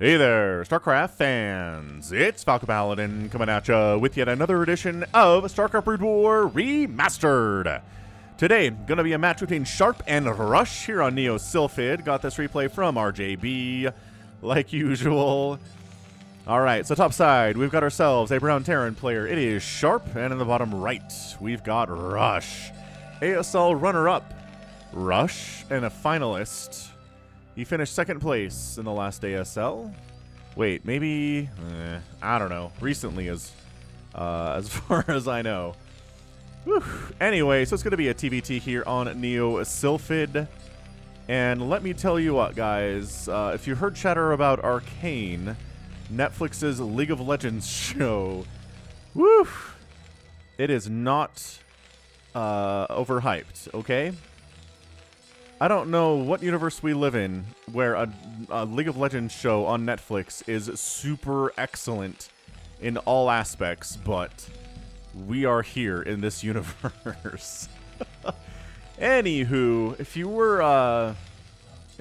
Hey there, StarCraft fans! It's Falcon Paladin coming at ya with yet another edition of StarCraft Brood War Remastered. Today, gonna be a match between Sharp and Rush here on Neo Sylphid. Got this replay from RJB, like usual. Alright, so top side, we've got ourselves a Brown Terran player. It is Sharp, and in the bottom right, we've got Rush. ASL runner-up, Rush, and a finalist. He finished second place in the last ASL. Wait, maybe I don't know. Recently, as far as I know. Whew. Anyway, so it's going to be a TVT here on Neo Sylphid. And let me tell you what, guys. If you heard chatter about Arcane, Netflix's League of Legends show, whew, it is not overhyped, okay? I don't know what universe we live in where a League of Legends show on Netflix is super excellent in all aspects, but we are here in this universe. Anywho, if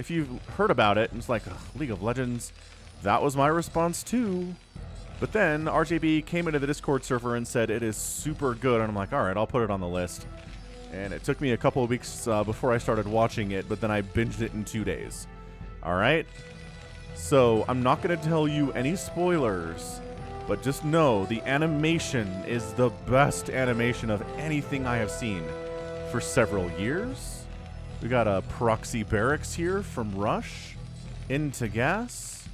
you heard about it, and it's like, League of Legends, that was my response too. But then RJB came into the Discord server and said it is super good, and I'm like, all right, I'll put it on the list. And it took me a couple of weeks before I started watching it, but then I binged it in 2 days. Alright? So, I'm not going to tell you any spoilers, but just know the animation is the best animation of anything I have seen for several years. We got a proxy barracks here from Rush into gas,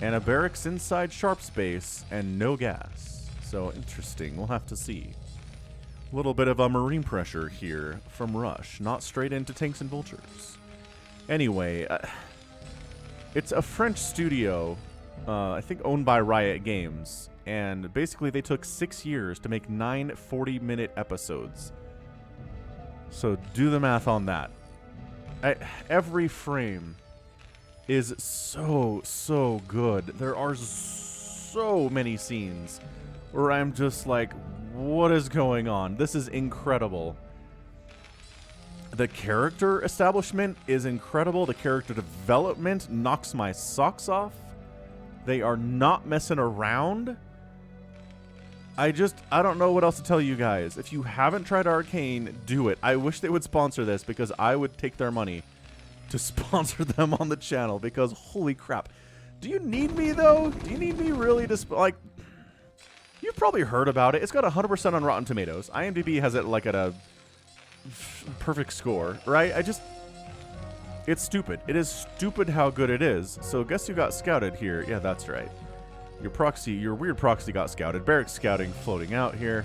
and a barracks inside Sharp space, and no gas. So, interesting. We'll have to see. A little bit of a marine pressure here from Rush, not straight into tanks and vultures. Anyway, it's a French studio, I think owned by Riot Games, and basically they took 6 years to make 9 40-minute episodes. So do the math on that. Every frame is so good. There are so many scenes where I'm just like, what is going on? This is incredible. The character establishment is incredible. The character development knocks my socks off. They are not messing around. I don't know what else to tell you guys. If you haven't tried Arcane, do it. I wish they would sponsor this because I would take their money to sponsor them on the channel because holy crap. Do you need me though? Do you need me really to like... You've probably heard about it. It's got 100% on Rotten Tomatoes. IMDb has it like at a perfect score, right? It's stupid. It is stupid how good it is. So guess who got scouted here? Yeah, that's right. Your weird proxy got scouted. Barracks scouting floating out here.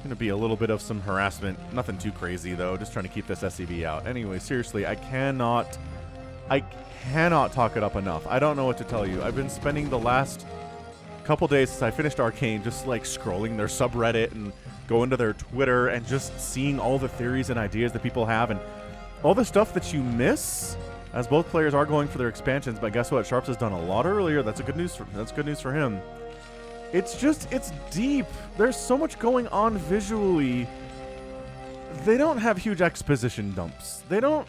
Gonna be a little bit of some harassment. Nothing too crazy though. Just trying to keep this SCV out. Anyway, seriously, I cannot talk it up enough. I don't know what to tell you. I've been spending the last couple days since I finished Arcane just like scrolling their subreddit and going to their Twitter and just seeing all the theories and ideas that people have and all the stuff that you miss as both players are going for their expansions. But guess what? Sharps has done a lot earlier. That's good news for him. It's deep. There's so much going on visually. They don't have huge exposition dumps. They don't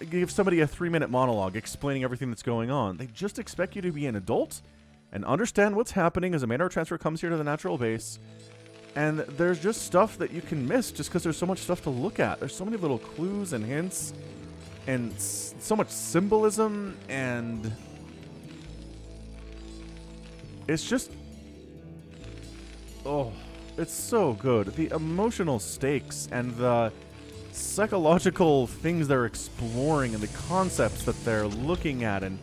give somebody a 3-minute monologue explaining everything that's going on. They just expect you to be an adult and understand what's happening as a mana transfer comes here to the natural base. And there's just stuff that you can miss just because there's so much stuff to look at. There's so many little clues and hints and so much symbolism, and it's just, it's so good. The emotional stakes and the psychological things they're exploring and the concepts that they're looking at, and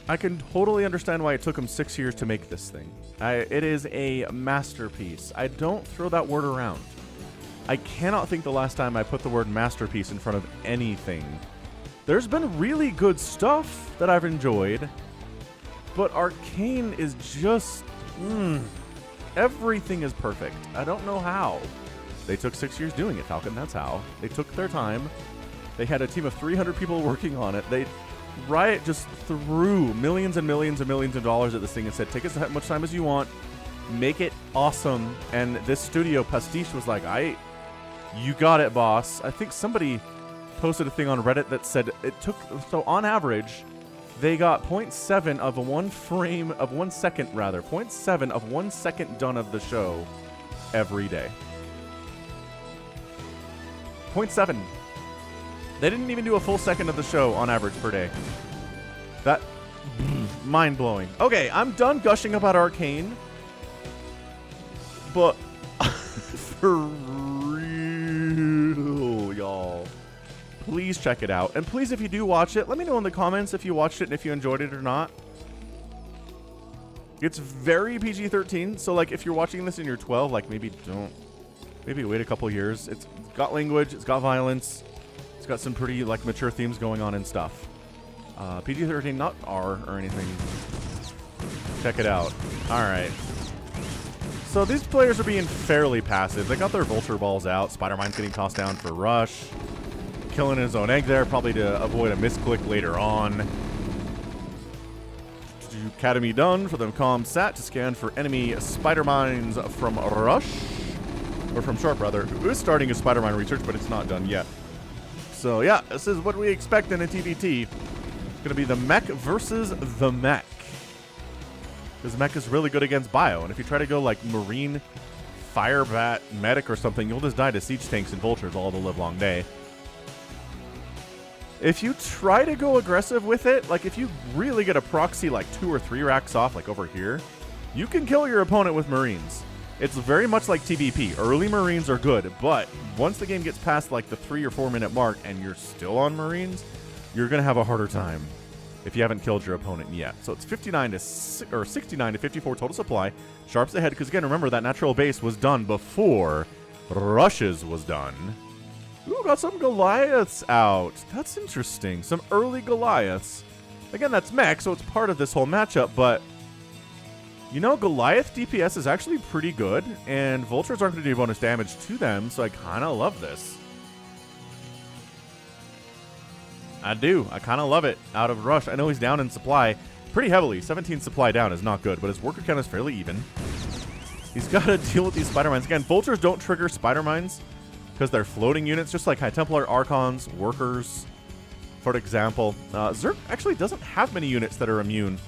I can totally understand why it took them 6 years to make this thing. It is a masterpiece. I don't throw that word around. I cannot think the last time I put the word masterpiece in front of anything. There's been really good stuff that I've enjoyed, but Arcane is just... everything is perfect. I don't know how. They took 6 years doing it, Falcon. That's how. They took their time. They had a team of 300 people working on it. Riot just threw millions and millions and millions of dollars at this thing and said, take as much time as you want, make it awesome. And this studio, Pastiche, was like, you got it, boss. I think somebody posted a thing on Reddit that said it took, so on average, they got 0.7 of 1 frame of 1 second, rather, 0.7 of 1 second done of the show every day. 0.7. They didn't even do a full second of the show on average per day. That, mind-blowing. Okay, I'm done gushing about Arcane. But, for real, y'all, please check it out. And please, if you do watch it, let me know in the comments if you watched it and if you enjoyed it or not. It's very PG-13, so, like, if you're watching this and you're 12, like, maybe wait a couple years. It's got language, it's got violence, it's got some pretty, like, mature themes going on and stuff. PG-13, not R or anything. Check it out. Alright. So these players are being fairly passive. They got their vulture balls out. Spider-Mine's getting tossed down for rush. Killing his own egg there, probably to avoid a misclick later on. Academy done for the comm sat to scan for enemy Spider-Mines from rush. Or from Sharp, rather. Who is starting a Spider-Mine research, but it's not done yet. So yeah, this is what we expect in a TBT. It's going to be the mech versus the mech. Because mech is really good against bio, and if you try to go like Marine, Fire Bat, Medic or something, you'll just die to Siege Tanks and Vultures all the live long day. If you try to go aggressive with it, like if you really get a proxy like 2 or 3 racks off, like over here, you can kill your opponent with Marines. It's very much like TBP. Early Marines are good, but once the game gets past like the 3 or 4 minute mark and you're still on Marines, you're going to have a harder time if you haven't killed your opponent yet. So it's 69 to 69 to 54 total supply. Sharp's ahead because, again, remember that natural base was done before Rushes was done. Ooh, got some Goliaths out. That's interesting. Some early Goliaths. Again, that's mech, so it's part of this whole matchup, but you know, Goliath DPS is actually pretty good, and Vultures aren't going to do bonus damage to them, so I kind of love this. I do. I kind of love it out of Rush. I know he's down in supply pretty heavily. 17 supply down is not good, but his worker count is fairly even. He's got to deal with these Spider-Mines. Again, Vultures don't trigger Spider-Mines because they're floating units, just like High Templar, Archons, Workers, for example. Zerg actually doesn't have many units that are immune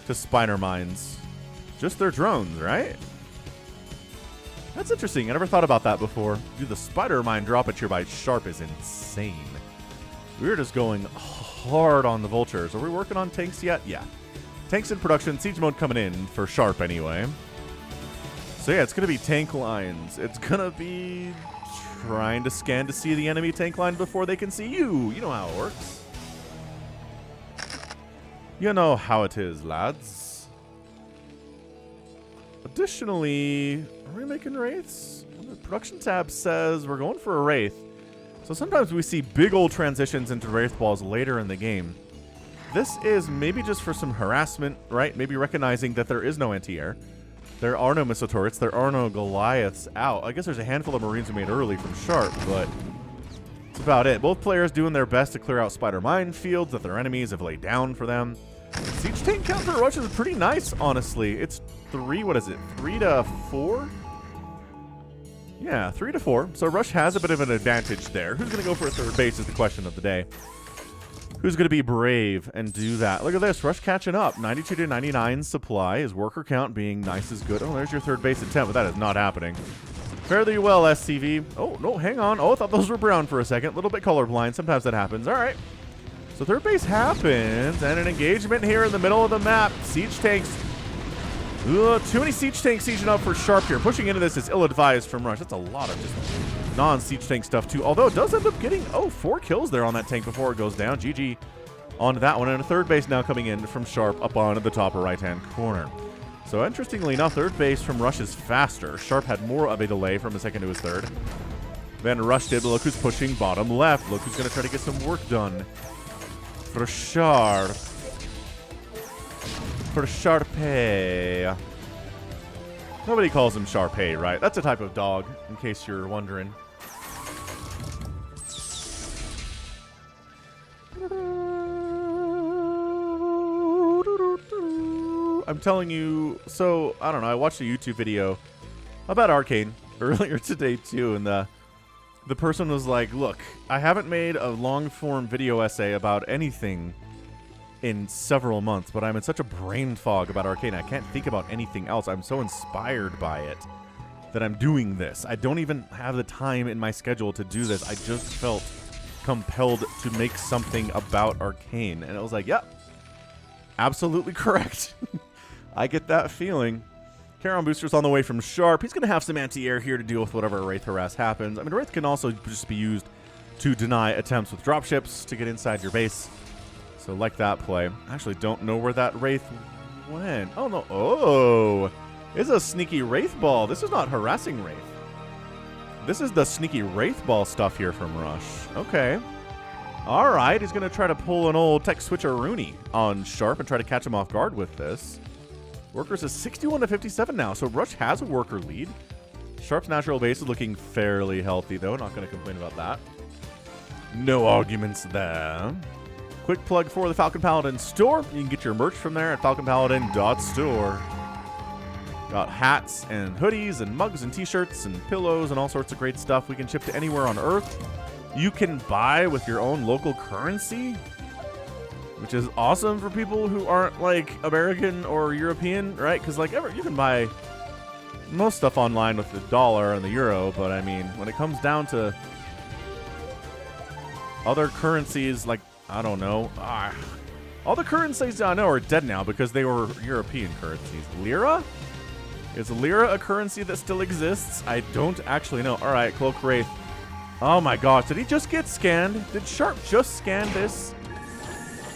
to Spider-Mines. Just their drones, right? That's interesting. I never thought about that before. Dude, the Spider-Mine drop at your by Sharp is insane. We're just going hard on the Vultures. Are we working on tanks yet? Yeah. Tanks in production. Siege mode coming in for Sharp anyway. So yeah, it's going to be tank lines. It's going to be trying to scan to see the enemy tank line before they can see you. You know how it works. You know how it is, lads. Additionally, are we making Wraiths? The production tab says we're going for a Wraith. So sometimes we see big old transitions into Wraith balls later in the game. This is maybe just for some harassment, right? Maybe recognizing that there is no anti-air. There are no missile turrets. There are no Goliaths out. I guess there's a handful of Marines we made early from Sharp, but that's about it. Both players doing their best to clear out spider minefields that their enemies have laid down for them. Siege tank count for Rush is pretty nice, honestly. It's 3 to 4? Yeah, 3 to 4. So Rush has a bit of an advantage there. Who's going to go for a third base is the question of the day. Who's going to be brave and do that? Look at this. Rush catching up. 92 to 99 supply. His worker count being nice as good. Oh, there's your third base attempt, but that is not happening. Fairly well, SCV. Oh, no, hang on. Oh, I thought those were brown for a second. A little bit colorblind. Sometimes that happens. All right. So third base happens, and an engagement here in the middle of the map. Siege tanks. Too many siege tanks sieging up for Sharp here. Pushing into this is ill-advised from Rush. That's a lot of just non-siege tank stuff, too. Although it does end up getting, 4 kills there on that tank before it goes down. GG on that one. And a third base now coming in from Sharp up on the top right-hand corner. So interestingly enough, third base from Rush is faster. Sharp had more of a delay from his second to his third than Rush did. But look who's pushing bottom left. Look who's going to try to get some work done for Sharp. For Sharpay. Nobody calls him Sharpay, right? That's a type of dog, in case you're wondering. I'm telling you, so, I don't know, I watched a YouTube video about Arcane earlier today, too, and the the person was like, look, I haven't made a long-form video essay about anything in several months, but I'm in such a brain fog about Arcane. I can't think about anything else. I'm so inspired by it that I'm doing this. I don't even have the time in my schedule to do this. I just felt compelled to make something about Arcane. And it was like, yep, absolutely correct. I get that feeling. Charon Booster's on the way from Sharp. He's going to have some anti-air here to deal with whatever Wraith harass happens. I mean, Wraith can also just be used to deny attempts with dropships to get inside your base. So like that play. I actually don't know where that Wraith went. Oh, no. Oh, it's a sneaky Wraith ball. This is not harassing Wraith. This is the sneaky Wraith ball stuff here from Rush. Okay. All right. He's going to try to pull an old tech switcher Rooney on Sharp and try to catch him off guard with this. Workers is 61 to 57 now, so Rush has a worker lead. Sharp's natural base is looking fairly healthy, though. Not going to complain about that. No arguments there. Quick plug for the Falcon Paladin store. You can get your merch from there at falconpaladin.store. Got hats and hoodies and mugs and t-shirts and pillows and all sorts of great stuff. We can ship to anywhere on Earth. You can buy with your own local currency, which is awesome for people who aren't like American or European, right? Because like you can buy most stuff online with the dollar and the euro, but I mean, when it comes down to other currencies, like, I don't know, all the currencies I know are dead now because they were European currencies. Lira? Is Lira a currency that still exists? I don't actually know. All right, Cloak Wraith. Oh my gosh, did he just get scanned? Did Sharp just scan this?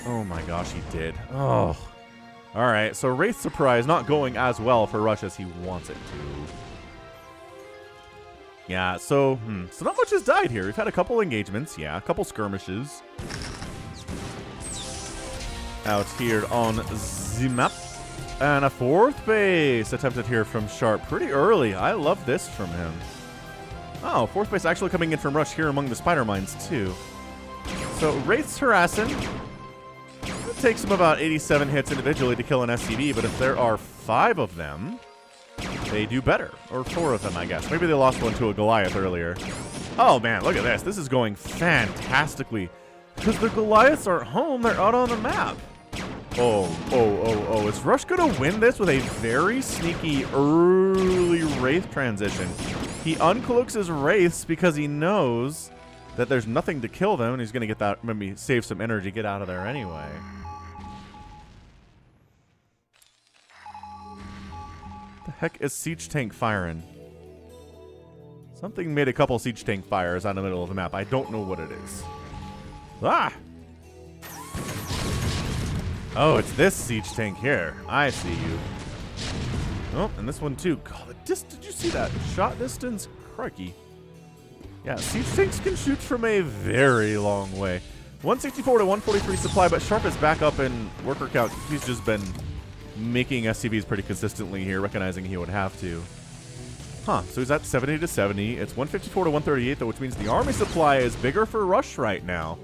Oh my gosh, he did. Oh. All right, so Wraith Surprise not going as well for Rush as he wants it to. Yeah, so not much has died here. We've had a couple engagements. Yeah, a couple skirmishes. Out here on the map. And a fourth base attempted here from Sharp pretty early. I love this from him. Oh, fourth base actually coming in from Rush here among the spider mines too. So Wraith's harassing. It takes him about 87 hits individually to kill an SCV, but if there are 5 of them, they do better. Or 4 of them, I guess. Maybe they lost one to a Goliath earlier. Oh man, look at this. This is going fantastically. Because the Goliaths aren't home, they're out on the map. Oh. Is Rush going to win this with a very sneaky early Wraith transition? He uncloaks his Wraiths because he knows that there's nothing to kill them, and he's going to get that, maybe save some energy, get out of there anyway. The heck is Siege Tank firing? Something made a couple Siege Tank fires out in the middle of the map. I don't know what it is. Ah! Oh, it's this Siege Tank here. I see you. Oh, and this one too. God, did you see that? Shot distance? Crikey. Yeah, Siege Tanks can shoot from a very long way. 164 to 143 supply, but Sharp is back up in worker count. He's just been making SCVs pretty consistently here, recognizing he would have to. Huh, so he's at 70 to 70. It's 154 to 138, though, which means the army supply is bigger for Rush right now.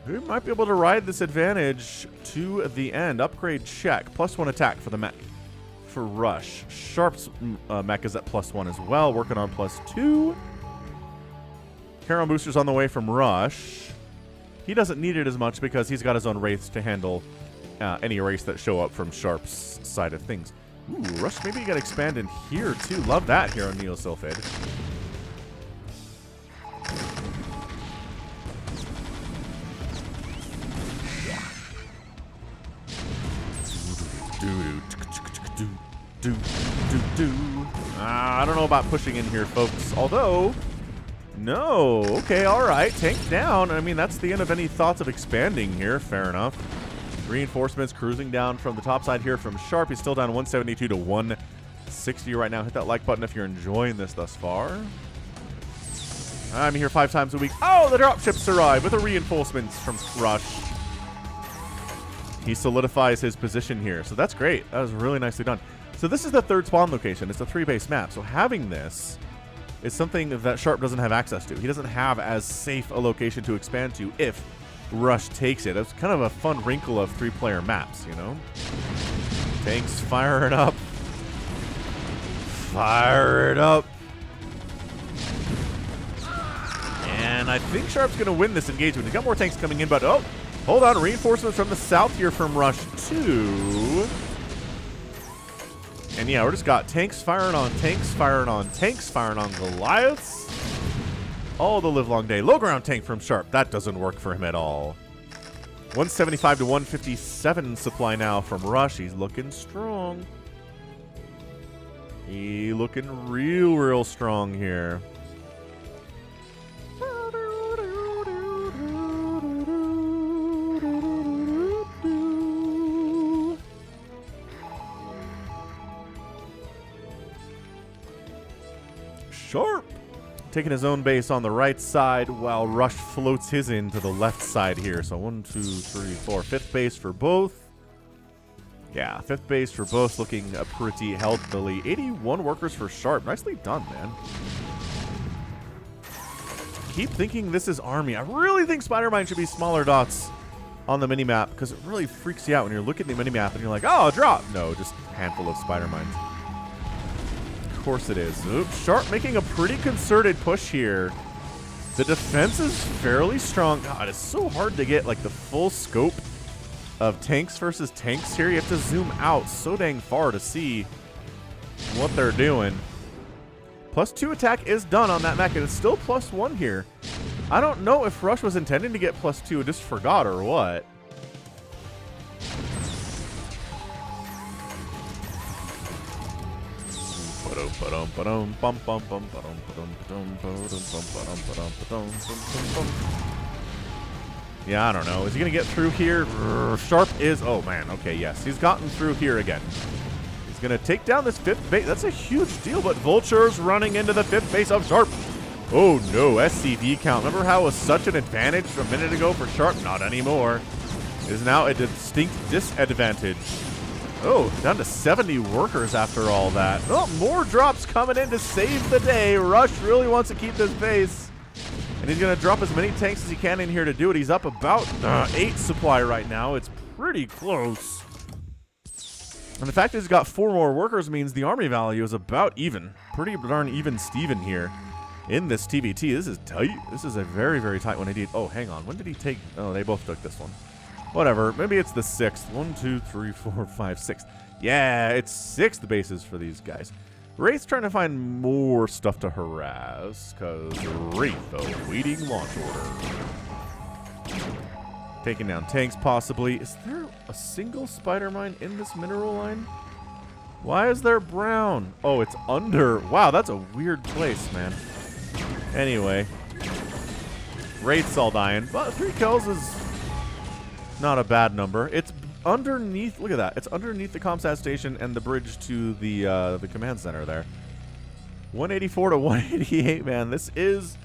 We might be able to ride this advantage to the end. Upgrade check. +1 attack for the mech. For Rush. Sharp's mech is at +1 as well, working on +2. Charon Booster's on the way from Rush. He doesn't need it as much because he's got his own Wraiths to handle any Wraiths that show up from Sharp's side of things. Ooh, Rush maybe you got to expand in here too. Love that here on Neo Sylphid. I don't know about pushing in here, folks. Although, no. Okay, all right. Tank down. I mean, that's the end of any thoughts of expanding here. Fair enough. Reinforcements cruising down from the top side here from Sharp. He's still down 172 to 160 right now. Hit that like button if you're enjoying this thus far. I'm here 5 times a week. Oh, the dropships arrive with the reinforcements from Rush. He solidifies his position here. So that's great. That was really nicely done. So this is the 3rd spawn location. It's a 3-base map. So having this is something that Sharp doesn't have access to. He doesn't have as safe a location to expand to if Rush takes it. It's kind of a fun wrinkle of 3-player maps, you know? Tanks fire it up. Fire it up. I think Sharp's going to win this engagement. He's got more tanks coming in, but oh, hold on. Reinforcements from the south here from Rush 2. And yeah, we're just got tanks firing on tanks, firing on tanks, firing on Goliaths. All the livelong day. Low ground tank from Sharp. That doesn't work for him at all. 175 to 157 supply now from Rush. He's looking strong. He looking real strong here. Sharp taking his own base on the right side while Rush floats his into the left side here. So 1, 2, 3, 4. Fifth base for both. Yeah, fifth base for both looking pretty healthily. 81 workers for Sharp. Nicely done, man. Keep thinking this is army. I really think Spider-Mine should be smaller dots on the minimap because it really freaks you out when you're looking at the minimap and you're like, oh, a drop. No, just a handful of Spider-Mines. Of course it is. Oops, Sharp making a pretty concerted push here. The defense is fairly strong. God, it's so hard to get like the full scope of tanks versus tanks here. You have to zoom out so dang far to see what they're doing. +2 attack is done on that mech, and it's still +1 here. I don't know if Rush was intending to get +2 and just forgot or what. Yeah, I don't know. Is he going to get through here? Sharp is... Oh, man. Okay, yes. He's gotten through here again. He's going to take down this fifth base. That's a huge deal, but Vulture's running into the fifth base of Sharp. Oh, no. SCV count. Remember how it was such an advantage a minute ago for Sharp? Not anymore. It is now a distinct disadvantage. Oh, down to 70 workers after all that. Oh, more drops coming in to save the day. Rush really wants to keep this base. And he's going to drop as many tanks as he can in here to do it. He's up about 8 supply right now. It's pretty close. And the fact that he's got 4 more workers means the army value is about even. Pretty darn even Steven here in this TBT. This is tight. This is a very tight one indeed. Oh, hang on. When did he take... Oh, they both took this one. Whatever. Maybe it's the 6th. 1, 2, 3, 4, 5, 6. Yeah, it's 6th bases for these guys. Wraith's trying to find more stuff to harass, because Wraith awaiting launch order. Taking down tanks, possibly. Is there a single spider mine in this mineral line? Why is there brown? Oh, it's under. Wow, that's a weird place, man. Anyway. Wraith's all dying, but 3 kills is not a bad number. It's underneath, look at that. It's underneath the ComSat station and the bridge to the command center there. 184 to 188, man. This is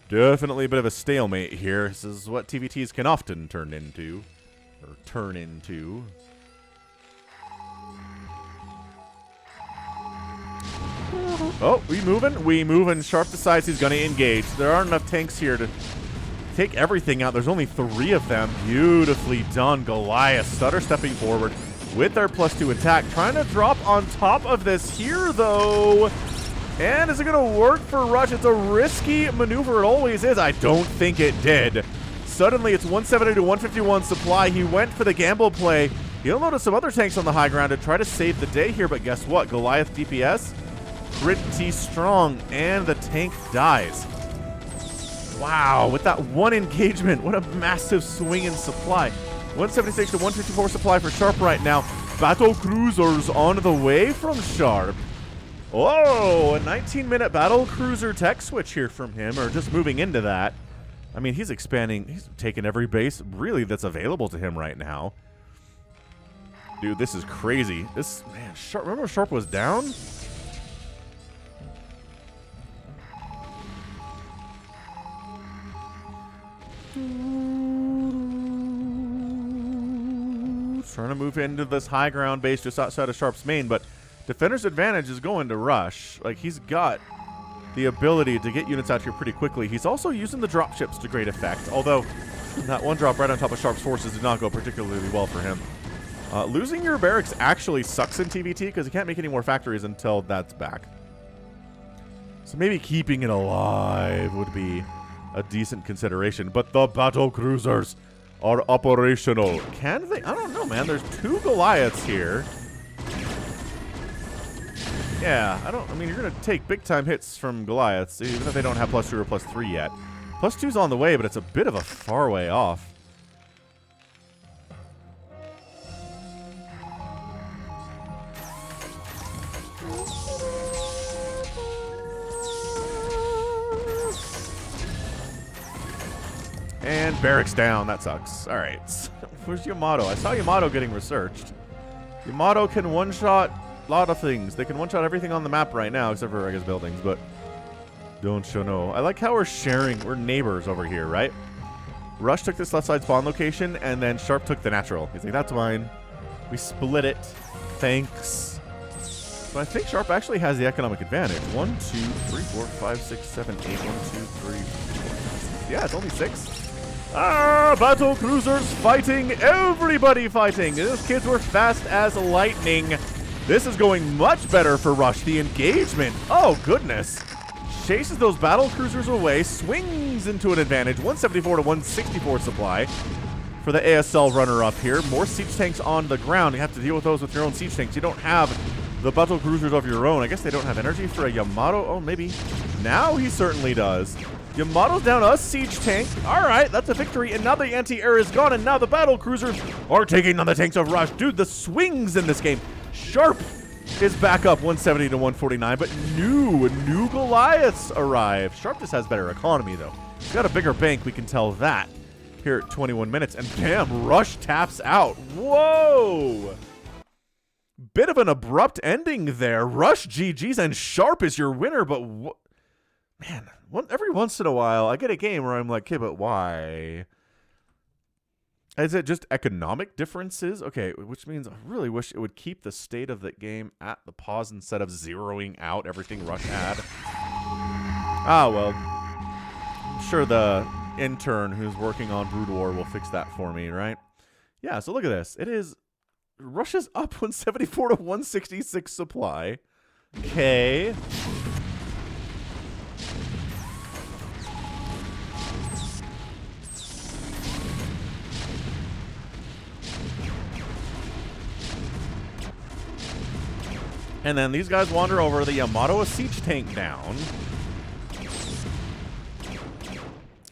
definitely a bit of a stalemate here. This is what TVTs can often turn into. Or turn into. Oh, we moving? We moving. Sharp decides he's going to engage. There aren't enough tanks here to take everything out. There's only 3 of them. Beautifully done. Goliath stutter stepping forward with their +2 attack. Trying to drop on top of this here, though. And is it going to work for Rush? It's a risky maneuver. It always is. I don't think it did. Suddenly, it's 170 to 151 supply. He went for the gamble play. He'll notice some other tanks on the high ground to try to save the day here, but guess what? Goliath DPS, pretty strong, and the tank dies. Wow, with that one engagement, what a massive swing in supply. 176 to 154 supply for Sharp right now. Battle cruisers on the way from Sharp. Oh, a 19-minute battle cruiser tech switch here from him, or just moving into that. I mean, he's expanding. He's taking every base, really, that's available to him right now. Dude, this is crazy. This, man, Sharp, remember Sharp was down? Trying to move into this high ground base just outside of Sharp's main, but Defender's advantage is going to Rush. Like, he's got the ability to get units out here pretty quickly. He's also using the dropships to great effect, although that one drop right on top of Sharp's forces did not go particularly well for him. Losing your barracks actually sucks in TVT because you can't make any more factories until that's back. So maybe keeping it alive would be a decent consideration. But the battle cruisers are operational. Can they? I don't know, man. There's 2 Goliaths here. Yeah, I mean, you're going to take big-time hits from Goliaths, even if they don't have +2 or +3 yet. +2's on the way, but it's a bit of a far way off. And barracks down. That sucks. All right. Where's Yamato? I saw Yamato getting researched. Yamato can one-shot a lot of things. They can one-shot everything on the map right now, except for, I guess, buildings, but don't you know. I like how we're sharing. We're neighbors over here, right? Rush took this left side spawn location, and then Sharp took the natural. He's like, that's mine. We split it. Thanks. So I think Sharp actually has the economic advantage. 1, 2, 3, 4, 5, 6, 7, 8. 1, 2, 3, 4. Yeah, it's only 6. Ah, battle cruisers fighting. Everybody fighting. Those kids were fast as lightning. This is going much better for Rush. The engagement. Oh, goodness. Chases those battle cruisers away. Swings into an advantage. 174 to 164 supply for the ASL runner-up here. More siege tanks on the ground. You have to deal with those with your own siege tanks. You don't have the battle cruisers of your own. I guess they don't have energy for a Yamato. Oh, maybe. Now he certainly does. Yamato's down a siege tank. All right, that's a victory. And now the anti-air is gone. And now the battle cruisers are taking on the tanks of Rush. Dude, the swings in this game. Sharp is back up 170 to 149. But new Goliaths arrive. Sharp just has better economy, though. He's got a bigger bank. We can tell that here at 21 minutes. And damn, Rush taps out. Whoa. Bit of an abrupt ending there. Rush GG's and Sharp is your winner. But man, every once in a while, I get a game where I'm like, okay, but why? Is it just economic differences? Okay, which means I really wish it would keep the state of the game at the pause instead of zeroing out everything Rush had. Ah, well. I'm sure the intern who's working on Brood War will fix that for me, right? Yeah, so look at this. It is Rush is up 174 to 166 supply. Okay. And then these guys wander over. The Yamato a siege tank down.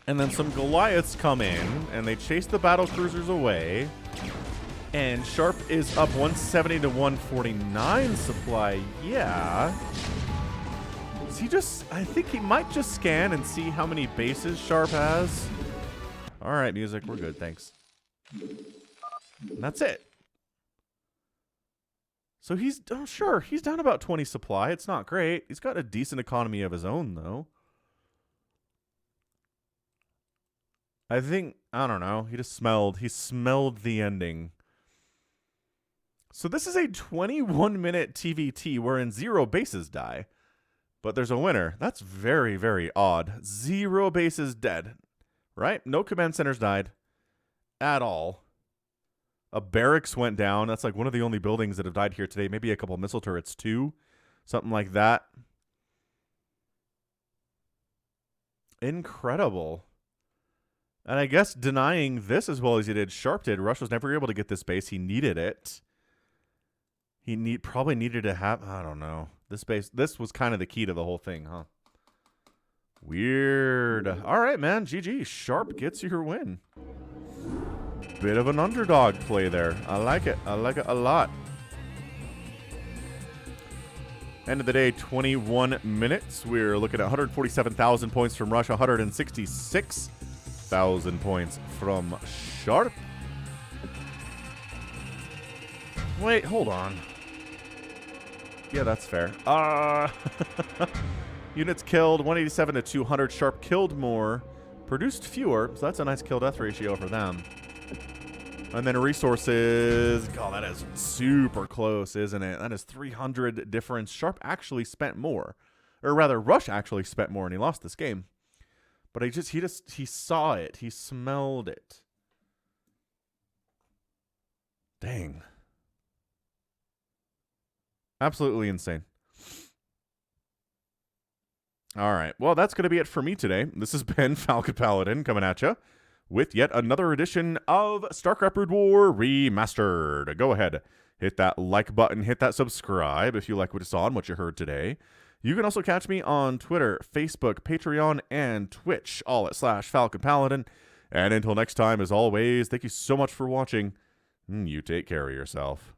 And then some Goliaths come in, and they chase the battle cruisers away. And Sharp is up 170 to 149 supply. Yeah. Is he just... I think he might just scan and see how many bases Sharp has. All right, music. We're good. Thanks. And that's it. So he's, oh, sure, he's down about 20 supply. It's not great. He's got a decent economy of his own, though. I think, I don't know. He smelled the ending. So this is a 21-minute TVT wherein 0 bases die. But there's a winner. That's very, very odd. 0 bases dead. Right? No command centers died. At all. A barracks went down. That's like one of the only buildings that have died here today. Maybe a couple missile turrets too. Something like that. Incredible. And I guess denying this as well as he did, Sharp did. Rush was never able to get this base. He needed it. He probably needed to have, I don't know. This base, this was kind of the key to the whole thing, huh? Weird. All right, man. GG. Sharp gets your win. Bit of an underdog play there. I like it. I like it a lot. End of the day, 21 minutes. We're looking at 147,000 points from Rush, 166,000 points from Sharp. Wait, hold on. Yeah, that's fair. Units killed, 187 to 200. Sharp killed more, produced fewer, so that's a nice kill-death ratio for them. And then resources, oh, that is super close, isn't it? That is 300 difference. Sharp actually spent more. Or rather, Rush actually spent more, and he lost this game. But he saw it. He smelled it. Dang. Absolutely insane. All right. Well, that's going to be it for me today. This has been Falcon Paladin coming at you with yet another edition of StarCraft Brood War Remastered. Go ahead, hit that like button, hit that subscribe if you like what you saw and what you heard today. You can also catch me on Twitter, Facebook, Patreon, and Twitch, all at /Falcon Paladin. And until next time, as always, thank you so much for watching. You take care of yourself.